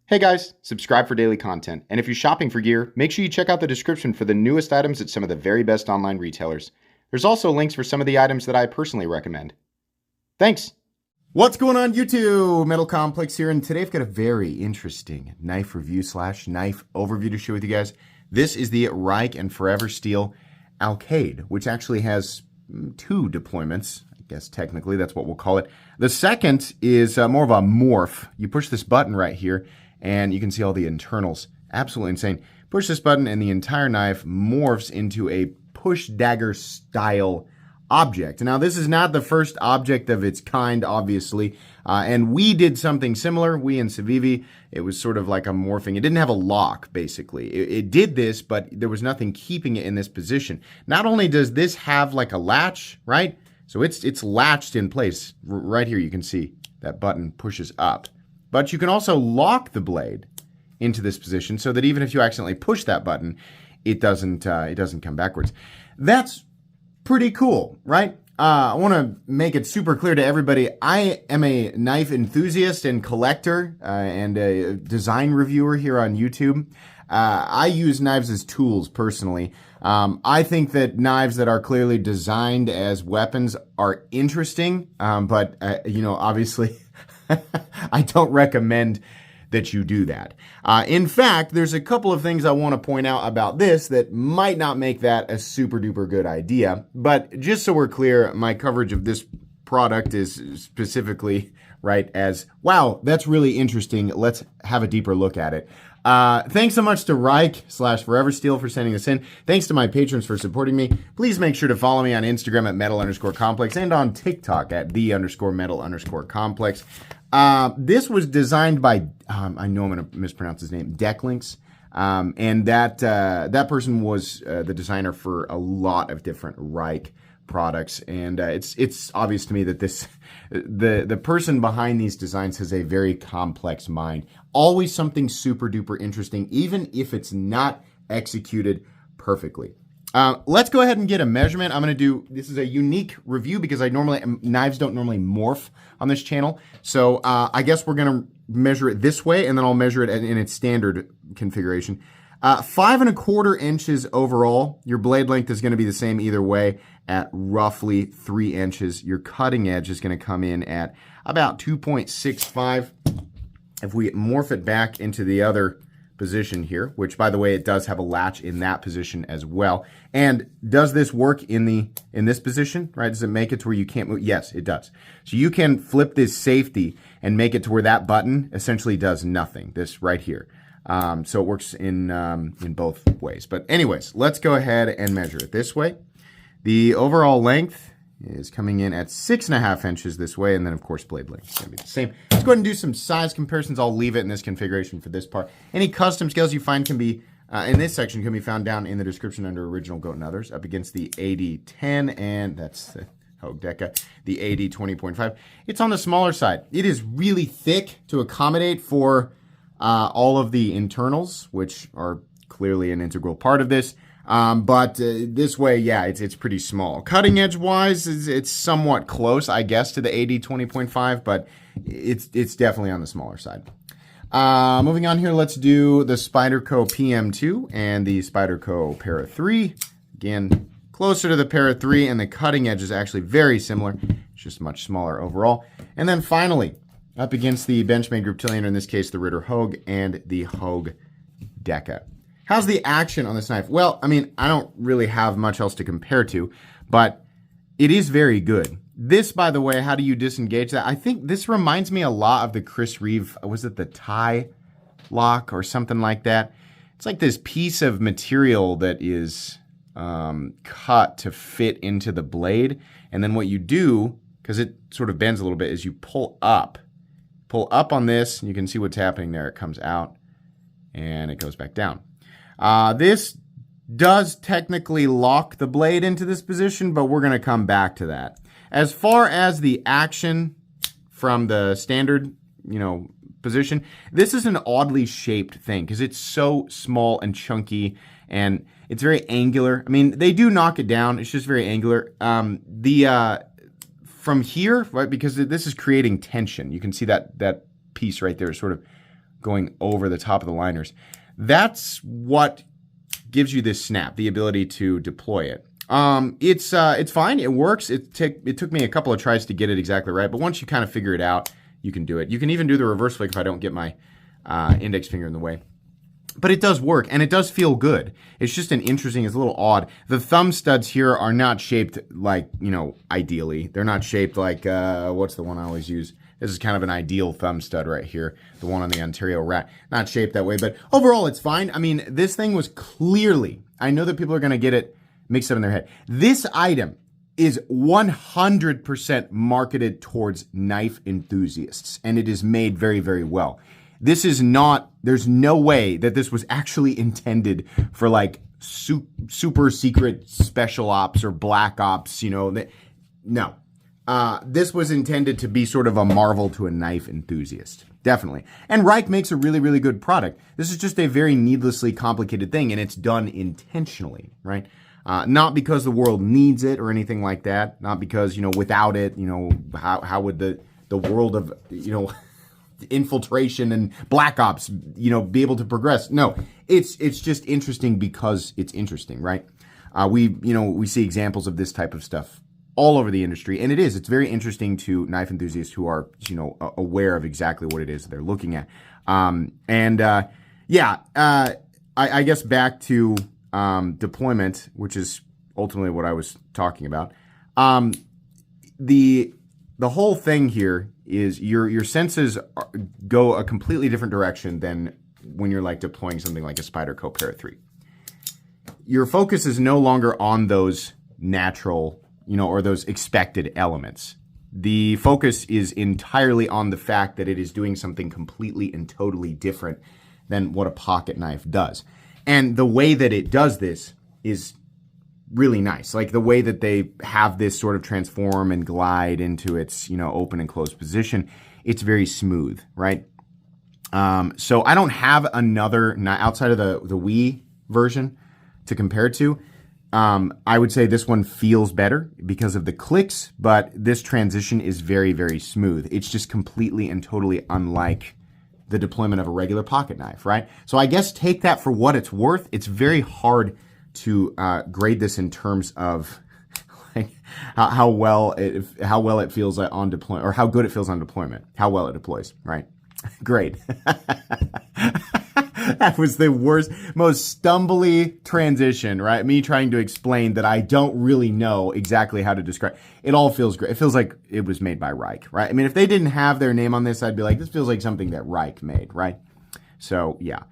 Hey guys, subscribe for daily content, and if you're shopping for gear, make sure you check out the description for the newest items at some of the very best online retailers. There's also links for some of the items that I personally recommend. Thanks! What's going on YouTube? Metal Complex here, and today I've got a very interesting knife review / knife overview to share with you guys. This is the Rike and Forever Steel Alcade, which actually has two deployments. I guess technically that's what we'll call it. The second is more of a morph. You push this button right here, and you can see all the internals. Absolutely insane. Push this button and the entire knife morphs into a push dagger style object. Now, this is not the first object of its kind, obviously, and we did something similar. We in Civivi, it was sort of like a morphing. It didn't have a lock, basically. It did this, but there was nothing keeping it in this position. Not only does this have like a latch, right? So it's latched in place. Right here, you can see that button pushes up. But you can also lock the blade into this position so that even if you accidentally push that button, it doesn't come backwards. That's pretty cool, right? I want to make it super clear to everybody. I am a knife enthusiast and collector and a design reviewer here on YouTube. I use knives as tools personally. I think that knives that are clearly designed as weapons are interesting, but obviously I don't recommend that you do that. In fact, there's a couple of things I want to point out about this that might not make that a super duper good idea. But just so we're clear, my coverage of this product is specifically right as, wow, that's really interesting. Let's have a deeper look at it. Thanks so much to Rike / Forever Steel for sending this in. Thanks to my patrons for supporting me. Please make sure to follow me on Instagram at metal_complex and on TikTok at _metal_complex. This was designed by, I know I'm going to mispronounce his name, Decklinks. And that person was the designer for a lot of different Rike products, and it's obvious to me that the person behind these designs has a very complex mind. Always something super duper interesting, even if it's not executed perfectly. Let's go ahead and get a measurement. I'm going to do, this is a unique review because knives don't normally morph on this channel. So I guess we're going to measure it this way, and then I'll measure it in its standard configuration. 5 1/4 inches overall. Your blade length is going to be the same either way at roughly 3 inches. Your cutting edge is going to come in at about 2.65. If we morph it back into the other position here, which by the way, it does have a latch in that position as well. And does this work in this position, right? Does it make it to where you can't move? Yes, it does. So you can flip this safety and make it to where that button essentially does nothing, this right here. So it works in both ways. But anyways, let's go ahead and measure it this way. The overall length is coming in at 6.5 inches this way, and then of course blade length is going to be the same. Let's go ahead and do some size comparisons. I'll leave it in this configuration for this part. Any custom scales you find can be, in this section, can be found down in the description under Original Goat and Others, up against the AD10, and that's the Hogue Deca, the AD20.5. It's on the smaller side. It is really thick to accommodate for all of the internals, which are clearly an integral part of this. But this way, yeah, it's pretty small. Cutting edge wise, it's somewhat close, I guess, to the AD20.5, but it's definitely on the smaller side. Moving on here, let's do the Spyderco PM2 and the Spyderco Para 3. Again, closer to the Para 3, and the cutting edge is actually very similar. It's just much smaller overall. And then finally, up against the Benchmade Group Tillian, in this case, the Ritter Hogue and the Hogue Deca. How's the action on this knife? Well, I mean, I don't really have much else to compare to, but it is very good. This, by the way, how do you disengage that? I think this reminds me a lot of the Chris Reeve, was it the tie lock or something like that? It's like this piece of material that is cut to fit into the blade. And then what you do, because it sort of bends a little bit, is you pull up on this, and you can see what's happening there. It comes out and it goes back down. This does technically lock the blade into this position, but we're going to come back to that. As far as the action from the standard, position, this is an oddly shaped thing because it's so small and chunky, and it's very angular. I mean, they do knock it down. It's just very angular. From here, right, because this is creating tension. You can see that piece right there is sort of going over the top of the liners. That's what gives you this snap, the ability to deploy it. It's fine. It works. It took me a couple of tries to get it exactly right, but once you kind of figure it out, you can do it. You can even do the reverse flick if I don't get my index finger in the way. But it does work, and it does feel good. It's just it's a little odd. The thumb studs here are not shaped like, ideally. They're not shaped like, what's the one I always use? This is kind of an ideal thumb stud right here. The one on the Ontario Rat. Not shaped that way, but overall it's fine. I mean, this thing was clearly, I know that people are going to get it mixed up in their head. This item is 100% marketed towards knife enthusiasts, and it is made very, very well. This is not, there's no way that this was actually intended for like super secret special ops or black ops, no. This was intended to be sort of a marvel to a knife enthusiast. Definitely. And Rike makes a really, really good product. This is just a very needlessly complicated thing, and it's done intentionally, right? Not because the world needs it or anything like that. Not because, without it, how would the world of, infiltration and black ops, be able to progress? No, it's just interesting because it's interesting, right? We see examples of this type of stuff all over the industry, and it's very interesting to knife enthusiasts who are, aware of exactly what it is they're looking at. I guess back to deployment, which is ultimately what I was talking about. The whole thing here is your senses go a completely different direction than when you're like deploying something like a Spyderco Para 3. Your focus is no longer on those natural, or those expected elements. The focus is entirely on the fact that it is doing something completely and totally different than what a pocket knife does. And the way that it does this is really nice. Like the way that they have this sort of transform and glide into its, open and closed position, it's very smooth, right? So I don't have another, outside of the Wii version to compare to. I would say this one feels better because of the clicks, but this transition is very, very smooth. It's just completely and totally unlike the deployment of a regular pocket knife, right? So I guess take that for what it's worth. It's very hard to grade this in terms of like how well it feels on deployment, or how good it feels on deployment, how well it deploys, right? Great. That was the worst, most stumbly transition, right? Me trying to explain that I don't really know exactly how to describe. It all feels great. It feels like it was made by Rike, right? I mean, if they didn't have their name on this, I'd be like, this feels like something that Rike made, right? So, yeah.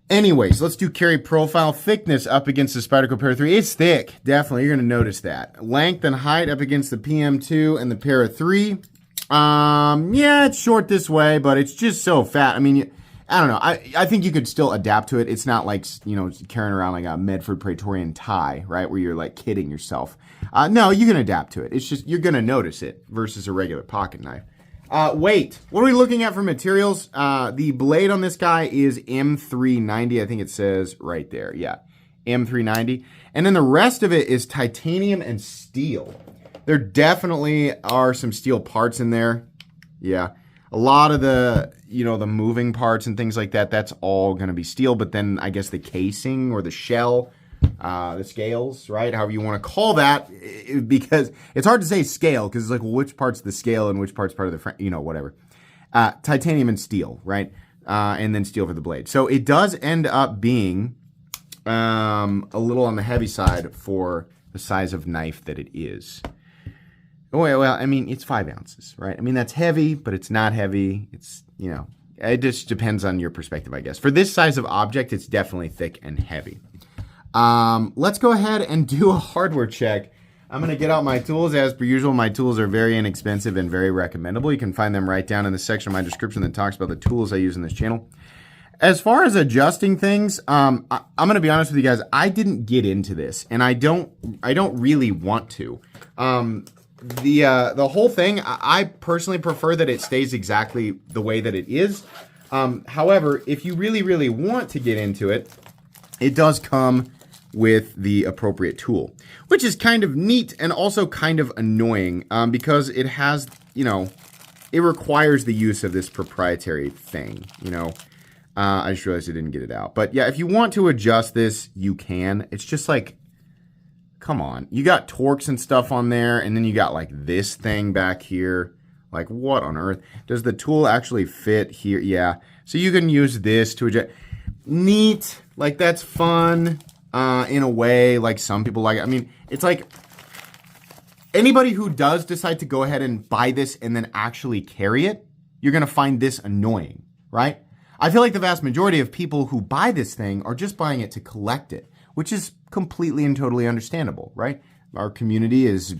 Anyways, let's do carry profile. Thickness up against the Spyderco Para 3. It's thick, definitely. You're going to notice that. Length and height up against the PM2 and the Para 3. It's short this way, but it's just so fat. I mean, I don't know. I think you could still adapt to it. It's not like, carrying around like a Medford Praetorian tie, right? Where you're like kidding yourself. No, you can adapt to it. It's just, you're going to notice it versus a regular pocket knife. Weight. What are we looking at for materials? The blade on this guy is M390. I think it says right there. Yeah. M390. And then the rest of it is titanium and steel. There definitely are some steel parts in there. Yeah. A lot of the, the moving parts and things like that, that's all going to be steel. But then I guess the casing or the shell, the scales, right? However you want to call that, because it's hard to say scale because it's like, well, which part's the scale and which part's part of the frame, whatever. Titanium and steel, right? And then steel for the blade. So it does end up being a little on the heavy side for the size of knife that it is. Well, I mean, it's 5 ounces, right? I mean, that's heavy, but it's not heavy. It's, it just depends on your perspective, I guess. For this size of object, it's definitely thick and heavy. Let's go ahead and do a hardware check. I'm going to get out my tools. As per usual, my tools are very inexpensive and very recommendable. You can find them right down in the section of my description that talks about the tools I use in this channel. As far as adjusting things, I'm going to be honest with you guys. I didn't get into this, and I don't really want to. The whole thing, I personally prefer that it stays exactly the way that it is. However, if you really, really want to get into it, it does come with the appropriate tool, which is kind of neat and also kind of annoying because it has, it requires the use of this proprietary thing, you know. I just realized I didn't get it out. But yeah, if you want to adjust this, you can. It's just like, come on. You got torques and stuff on there, and then you got like this thing back here. Like, what on earth? Does the tool actually fit here? Yeah. So you can use this to adjust. Neat. Like, that's fun in a way. Like, some people like it. I mean, it's like, anybody who does decide to go ahead and buy this and then actually carry it, you're going to find this annoying, right? I feel like the vast majority of people who buy this thing are just buying it to collect it, which is completely and totally understandable, right? Our community is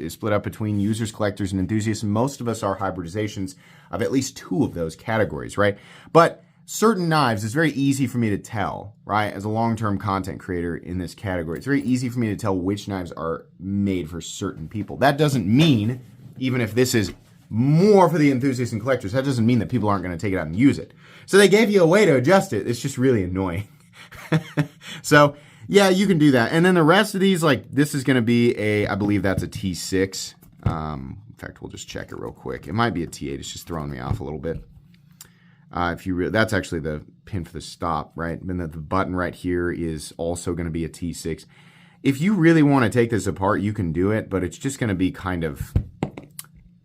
split up between users, collectors, and enthusiasts, and most of us are hybridizations of at least two of those categories, right? But certain knives, it's very easy for me to tell, right? As a long-term content creator in this category, it's very easy for me to tell which knives are made for certain people. That doesn't mean, even if this is more for the enthusiasts and collectors, that doesn't mean that people aren't going to take it out and use it. So they gave you a way to adjust it. It's just really annoying. So yeah, you can do that. And then the rest of these, like this is going to be I believe that's a T6. In fact, we'll just check it real quick. It might be a T8. It's just throwing me off a little bit. That's actually the pin for the stop, right? And the button right here is also going to be a T6. If you really want to take this apart, you can do it, but it's just going to be kind of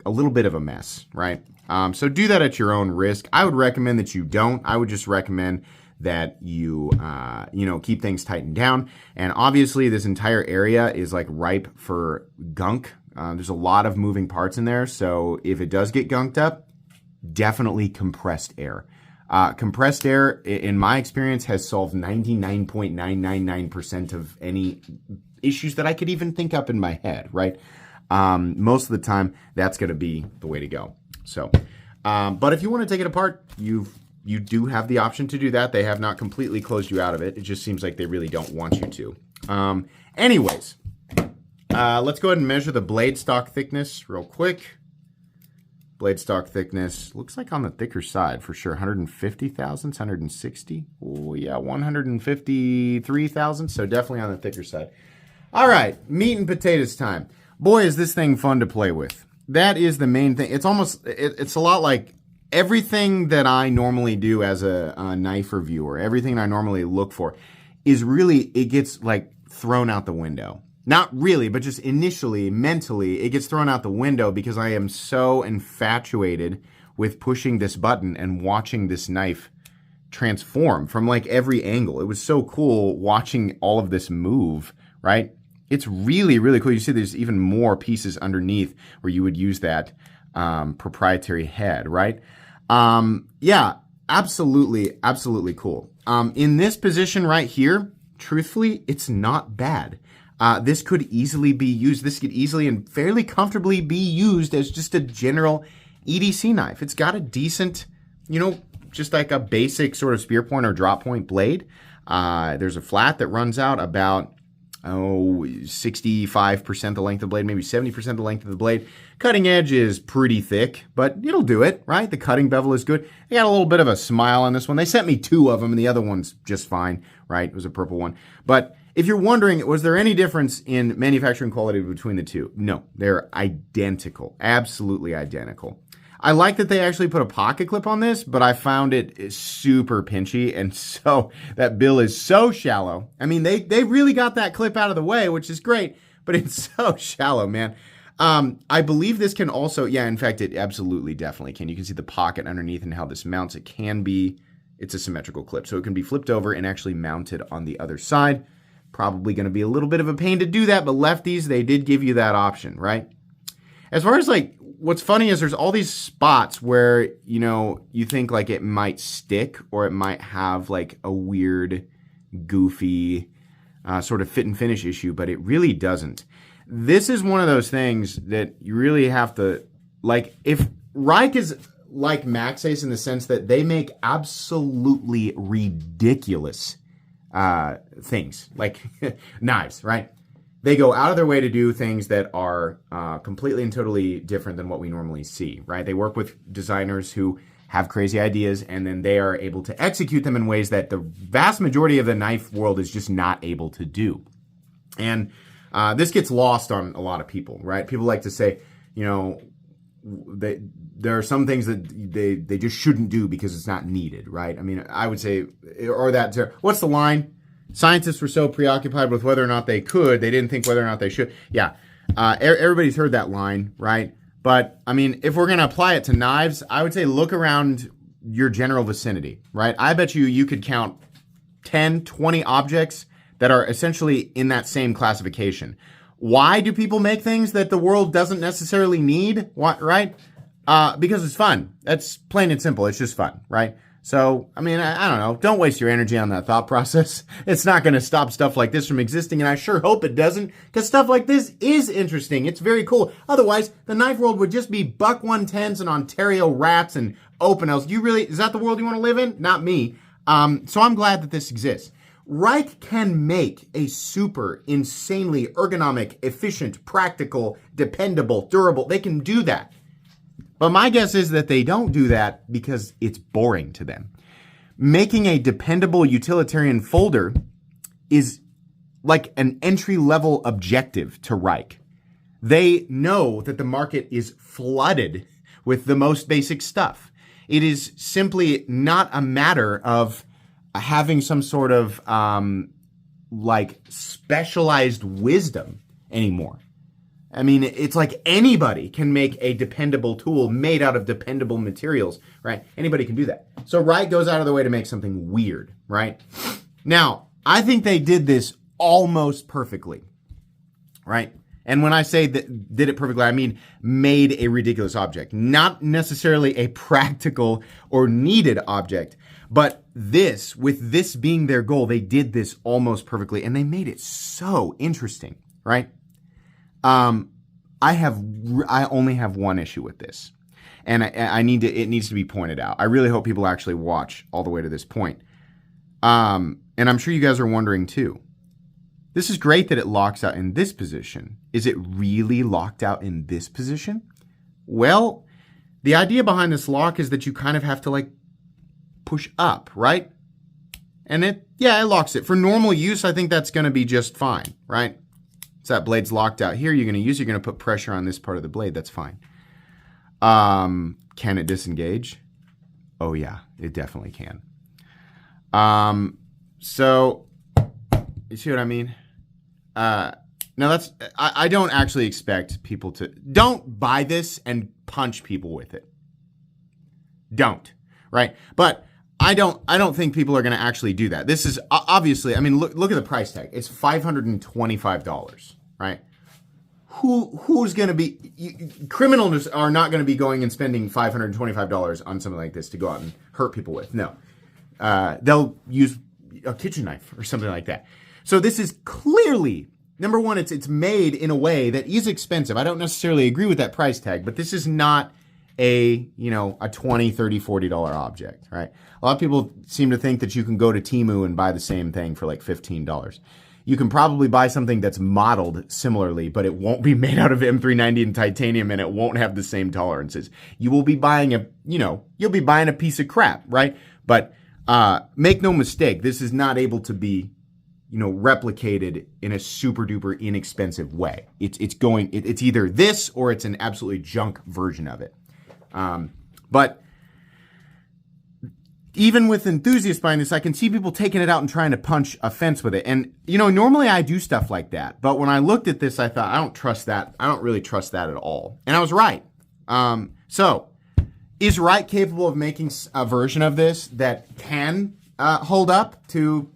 a little bit of a mess, right? So do that at your own risk. I would recommend that you don't. I would just recommend that you, keep things tightened down. And obviously this entire area is like ripe for gunk. There's a lot of moving parts in there. So if it does get gunked up, definitely compressed air. Compressed air, in my experience, has solved 99.999% of any issues that I could even think up in my head, right? Most of the time, that's going to be the way to go. So, but if you want to take it apart, you do have the option to do that. They have not completely closed you out of it. It just seems like they really don't want you to. Anyways, let's go ahead and measure the blade stock thickness real quick. Blade stock thickness looks like on the thicker side for sure. 150 thousandths, 160. Oh yeah, 153 thousandths. So definitely on the thicker side. All right, meat and potatoes time. Boy, is this thing fun to play with. That is the main thing. It's a lot like everything that I normally do as a knife reviewer, everything I normally look for is really, it gets like thrown out the window. Not really, but just initially, mentally, it gets thrown out the window because I am so infatuated with pushing this button and watching this knife transform from like every angle. It was so cool watching all of this move, right? It's really, really cool. You see there's even more pieces underneath where you would use that proprietary head, right? Yeah, absolutely, absolutely cool. In this position right here, truthfully, it's not bad. This could easily be used. This could easily and fairly comfortably be used as just a general EDC knife. It's got a decent, just like a basic sort of spear point or drop point blade. There's a flat that runs out about 65% the length of the blade, maybe 70% the length of the blade. Cutting edge is pretty thick, but it'll do it, right? The cutting bevel is good. I got a little bit of a smile on this one. They sent me two of them, and the other one's just fine, right? It was a purple one. But if you're wondering, was there any difference in manufacturing quality between the two? No, they're identical, absolutely identical. I like that they actually put a pocket clip on this, but I found it super pinchy, and so that bill is so shallow. I mean, they really got that clip out of the way, which is great, but it's so shallow, man. I believe this can also, yeah, in fact, it absolutely definitely can. You can see the pocket underneath and how this mounts. It's a symmetrical clip, so it can be flipped over and actually mounted on the other side. Probably going to be a little bit of a pain to do that, but lefties, they did give you that option, right? As far as like, what's funny is there's all these spots where, you think like it might stick or it might have like a weird, goofy sort of fit and finish issue, but it really doesn't. This is one of those things that you really have to, like, if Rike is like Maxace in the sense that they make absolutely ridiculous things, like knives, right? They go out of their way to do things that are completely and totally different than what we normally see, right? They work with designers who have crazy ideas, and then they are able to execute them in ways that the vast majority of the knife world is just not able to do. And this gets lost on a lot of people, right? People like to say, there are some things that they just shouldn't do because it's not needed, right? I mean, I would say, or that, what's the line? Scientists were so preoccupied with whether or not they could, they didn't think whether or not they should. Yeah, everybody's heard that line, right? But, I mean, if we're going to apply it to knives, I would say look around your general vicinity, right? I bet you could count 10, 20 objects that are essentially in that same classification. Why do people make things that the world doesn't necessarily need? What, right? Because it's fun. That's plain and simple. It's just fun, right? So, I mean, I don't know. Don't waste your energy on that thought process. It's not going to stop stuff like this from existing, and I sure hope it doesn't, because stuff like this is interesting. It's very cool. Otherwise, the knife world would just be buck 110s and Ontario rats and open L's. Is that the world you want to live in? Not me. So I'm glad that this exists. Rike can make a super insanely ergonomic, efficient, practical, dependable, durable. They can do that. But my guess is that they don't do that because it's boring to them. Making a dependable utilitarian folder is like an entry-level objective to Rike. They know that the market is flooded with the most basic stuff. It is simply not a matter of having some sort of like specialized wisdom anymore. I mean, it's like anybody can make a dependable tool made out of dependable materials, right? Anybody can do that. So Rike goes out of the way to make something weird, right? Now, I think they did this almost perfectly, right? And when I say that did it perfectly, I mean made a ridiculous object. Not necessarily a practical or needed object, but with this being their goal, they did this almost perfectly, and they made it so interesting, right? I only have one issue with this, and it needs to be pointed out. I really hope people actually watch all the way to this point. And I'm sure you guys are wondering too. This is great that it locks out in this position. Is it really locked out in this position? Well, the idea behind this lock is that you kind of have to like push up, right? And it locks it. For normal use, I think that's going to be just fine, right? So that blade's locked out here. You're going to put pressure on this part of the blade. That's fine. Can it disengage? Oh yeah, it definitely can. So you see what I mean? Now I don't actually expect people don't buy this and punch people with it. Don't, right? But I don't think people are going to actually do that. This is obviously, I mean, look at the price tag. It's $525, right? Who's going to be, criminals are not going to be going and spending $525 on something like this to go out and hurt people with. No. They'll use a kitchen knife or something like that. So this is clearly, number one, it's made in a way that is expensive. I don't necessarily agree with that price tag, but this is not a $20, $30, $40 object, right? A lot of people seem to think that you can go to Temu and buy the same thing for like $15. You can probably buy something that's modeled similarly, but it won't be made out of M390 and titanium, and it won't have the same tolerances. You will be buying a piece of crap, right? But make no mistake, this is not able to be replicated in a super duper inexpensive way. It's either this or it's an absolutely junk version of it. But even with enthusiasts buying this, I can see people taking it out and trying to punch a fence with it. And, normally I do stuff like that. But when I looked at this, I thought, I don't trust that. I don't really trust that at all. And I was right. So is Rike capable of making a version of this that can hold up to,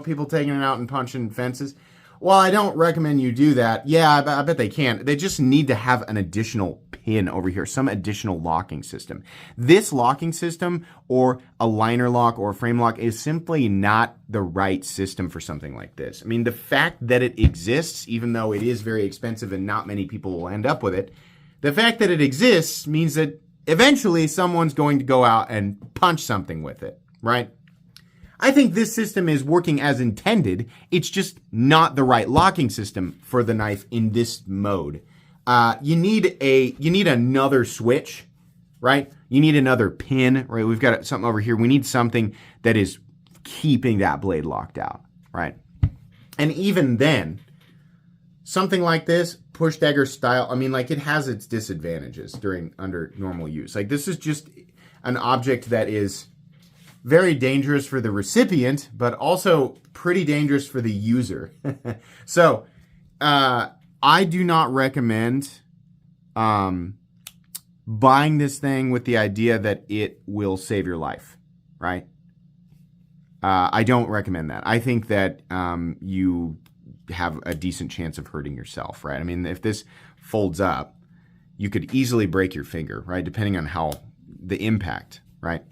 people taking it out and punching fences? Well, I don't recommend you do that. Yeah, I bet they can. They just need to have an additional pin over here, some additional locking system. This locking system or a liner lock or a frame lock is simply not the right system for something like this. I mean, the fact that it exists, even though it is very expensive and not many people will end up with it, the fact that it exists means that eventually someone's going to go out and punch something with it, right? I think this system is working as intended. It's just not the right locking system for the knife in this mode. You need another switch, right? You need another pin, right? We've got something over here. We need something that is keeping that blade locked out, right? And even then, something like this, push dagger style, I mean, like, it has its disadvantages under normal use. Like, this is just an object that is very dangerous for the recipient, but also pretty dangerous for the user. So, I do not recommend buying this thing with the idea that it will save your life, right? I don't recommend that. I think that you have a decent chance of hurting yourself, right? I mean, if this folds up, you could easily break your finger, right? Depending on how the impact, right?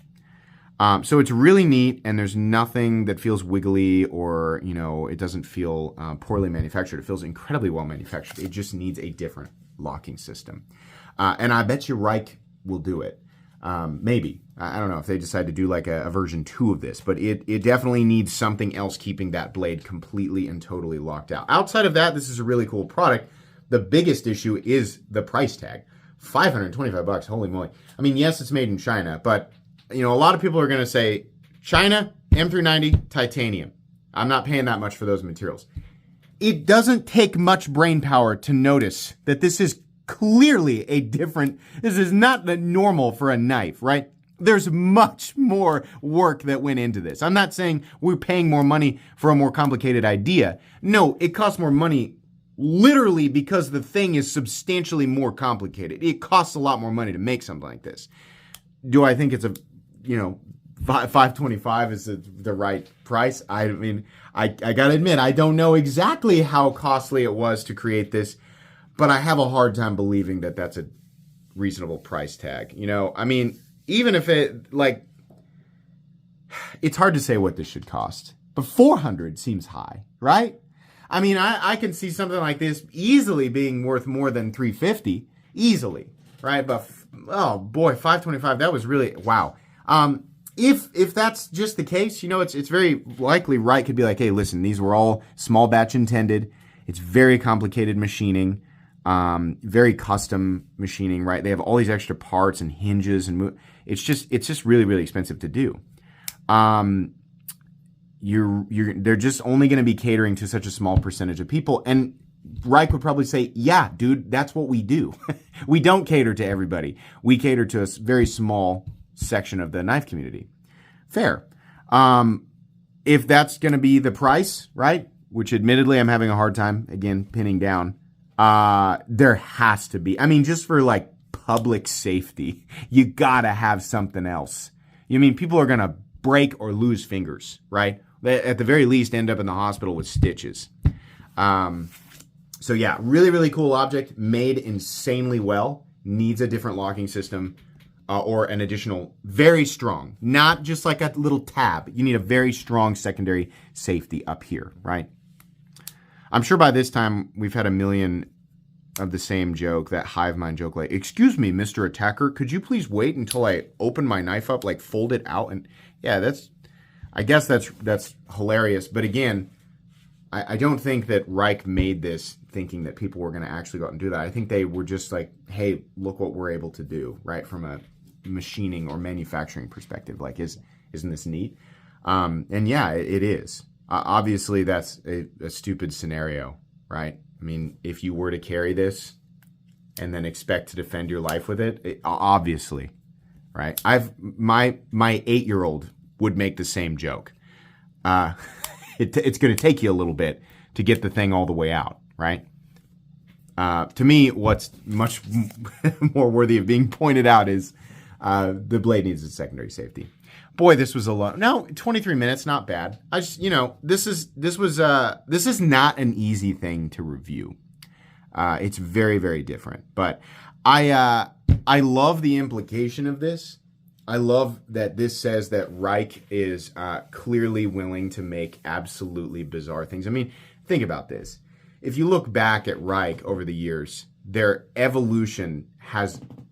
So it's really neat, and there's nothing that feels wiggly or, it doesn't feel poorly manufactured. It feels incredibly well manufactured. It just needs a different locking system. And I bet you Rike will do it. Maybe. I don't know if they decide to do like a version 2 of this, but it definitely needs something else keeping that blade completely and totally locked out. Outside of that, this is a really cool product. The biggest issue is the price tag. $525, holy moly. I mean, yes, it's made in China, but a lot of people are going to say, China, M390, titanium. I'm not paying that much for those materials. It doesn't take much brain power to notice that this is clearly this is not the normal for a knife, right? There's much more work that went into this. I'm not saying we're paying more money for a more complicated idea. No, it costs more money literally because the thing is substantially more complicated. It costs a lot more money to make something like this. Do I think it's $525 is the right price? I mean, I gotta admit, I don't know exactly how costly it was to create this, but I have a hard time believing that that's a reasonable price tag. I mean, even if it's hard to say what this should cost, but $400 seems high, right? I mean, I can see something like this easily being worth more than $350, easily, right? But oh boy, $525, that was really, wow. If that's just the case, it's very likely Rike could be like, hey, listen, these were all small batch intended. It's very complicated machining. Very custom machining, right? They have all these extra parts and hinges and it's just really, really expensive to do. They're just only going to be catering to such a small percentage of people. And Rike would probably say, yeah, dude, that's what we do. We don't cater to everybody. We cater to a very small section of the knife community. Fair. If that's going to be the price, right? Which admittedly I'm having a hard time, again, pinning down. There has to be. I mean, just for like public safety, you gotta have something else. People are gonna break or lose fingers, right? They, at the very least, end up in the hospital with stitches. So yeah, really, really cool object, made insanely well. Needs a different locking system or an additional, very strong, not just like a little tab. You need a very strong secondary safety up here, right? I'm sure by this time we've had a million of the same joke, that hive mind joke, like, excuse me, Mr. Attacker, could you please wait until I open my knife up, like fold it out? And yeah, I guess that's hilarious. But again, I don't think that Rike made this thinking that people were going to actually go out and do that. I think they were just like, hey, look what we're able to do, right? From a machining or manufacturing perspective. Like, isn't this neat? And yeah, it is. Obviously, that's a stupid scenario, right? I mean, if you were to carry this and then expect to defend your life with it, obviously, right? My 8-year-old would make the same joke. It's going to take you a little bit to get the thing all the way out, right? To me, what's much more worthy of being pointed out is the blade needs its secondary safety. Boy, this was a lot. No, 23 minutes, not bad. I just, this is not an easy thing to review. It's very, very different. But I love the implication of this. I love that this says that Rike is clearly willing to make absolutely bizarre things. I mean, think about this. If you look back at Rike over the years, their evolution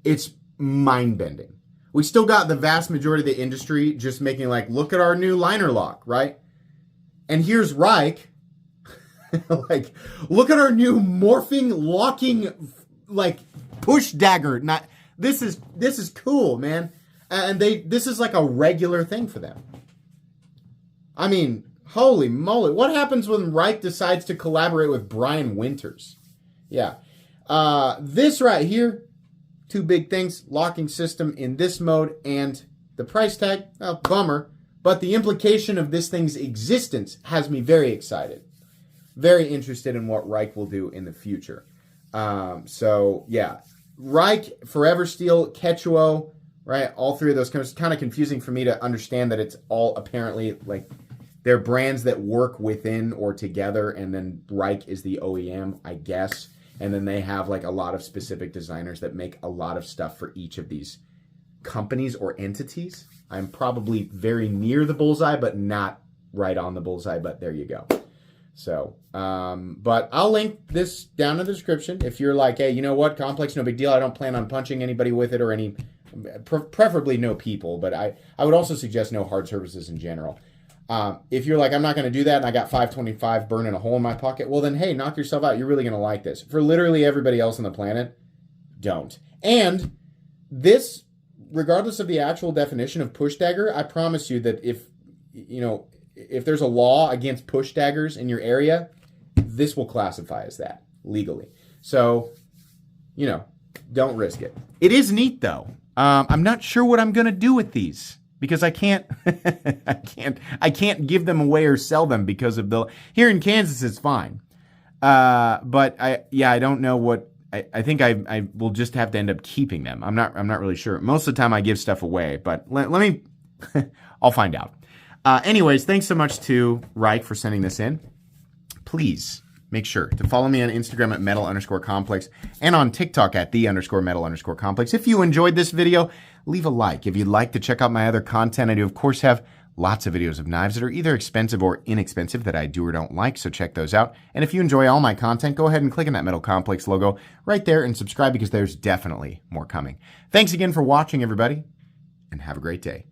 it's mind-bending. We still got the vast majority of the industry just making like, look at our new liner lock, right? And here's Rike, like, look at our new morphing locking, like, push dagger. This is cool, man. And this is like a regular thing for them. I mean, Holy moly. What happens when Rike decides to collaborate with Brian Winters? Yeah. This right here, two big things, locking system in this mode and the price tag, well, bummer. But the implication of this thing's existence has me very excited. Very interested in what Rike will do in the future. So, yeah. Rike, Forever Steel, Quechuo, right? All three of those. It's kind of confusing for me to understand that it's all apparently like they're brands that work within or together, and then Rike is the OEM, I guess. And then they have like a lot of specific designers that make a lot of stuff for each of these companies or entities. I'm probably very near the bullseye, but not right on the bullseye, but there you go. So, but I'll link this down in the description. If you're like, hey, you know what, Complex, no big deal. I don't plan on punching anybody with it or any, preferably no people, but I would also suggest no hard surfaces in general. If you're like, I'm not going to do that and I got 525 burning a hole in my pocket, well then, hey, knock yourself out. You're really going to like this. For literally everybody else on the planet, don't. And this, regardless of the actual definition of push dagger, I promise you that if there's a law against push daggers in your area, this will classify as that legally. So, don't risk it. It is neat though. I'm not sure what I'm going to do with these. Because I can't, I can't give them away or sell them because of here in Kansas it's fine, but I don't know what I think I will just have to end up keeping them. I'm not really sure. Most of the time I give stuff away, but let me, I'll find out. Anyways, thanks so much to Rike for sending this in. Please make sure to follow me on Instagram at metal_complex and on TikTok at _metal_complex. If you enjoyed this video, leave a like. If you'd like to check out my other content, I do, of course, have lots of videos of knives that are either expensive or inexpensive that I do or don't like, so check those out. And if you enjoy all my content, go ahead and click on that Metal Complex logo right there and subscribe because there's definitely more coming. Thanks again for watching, everybody, and have a great day.